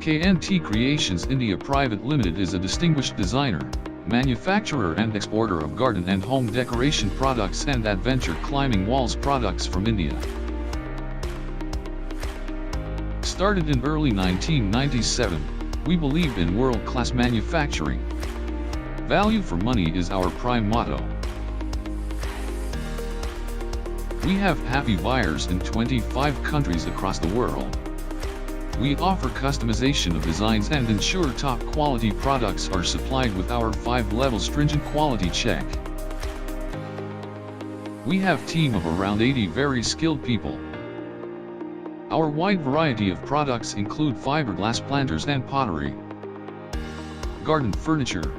KNT Creations India Private Limited is a distinguished designer, manufacturer and exporter of garden and home decoration products and adventure climbing walls products from India. Started in early 1997, we believe in world-class manufacturing. Value for money is our prime motto. We have happy buyers in 25 countries across the world. We offer customization of designs and ensure top quality products are supplied with our 5-level stringent quality check. We have team of around 80 very skilled people. Our wide variety of products include fiberglass planters and pottery, garden furniture,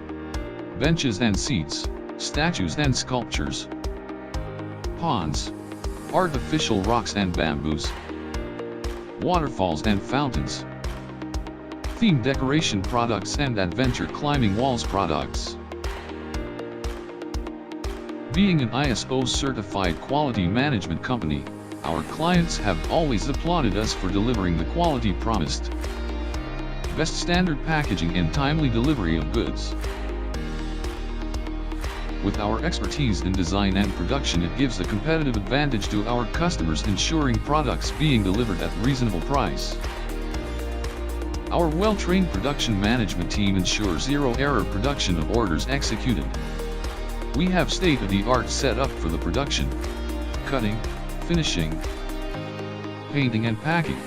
benches and seats, statues and sculptures, ponds, artificial rocks and bamboos, waterfalls and fountains, theme decoration products and adventure climbing walls products. Being an ISO certified quality management company, our clients have always applauded us for delivering the quality promised. Best standard packaging and timely delivery of goods. With our expertise in design and production, it gives a competitive advantage to our customers, ensuring products being delivered at reasonable price. Our well-trained production management team ensures zero-error production of orders executed. We have state-of-the-art setup for the production, cutting, finishing, painting and packing.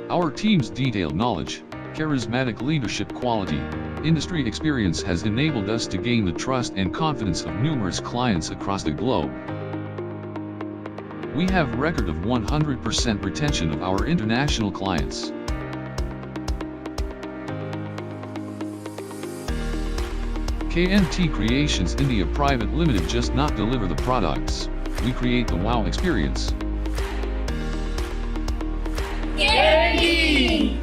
Our team's detailed knowledge, charismatic leadership quality, industry experience has enabled us to gain the trust and confidence of numerous clients across the globe. We have a record of 100% retention of our international clients. KNT Creations India Private Limited just not deliver the products, we create the wow experience. KNT!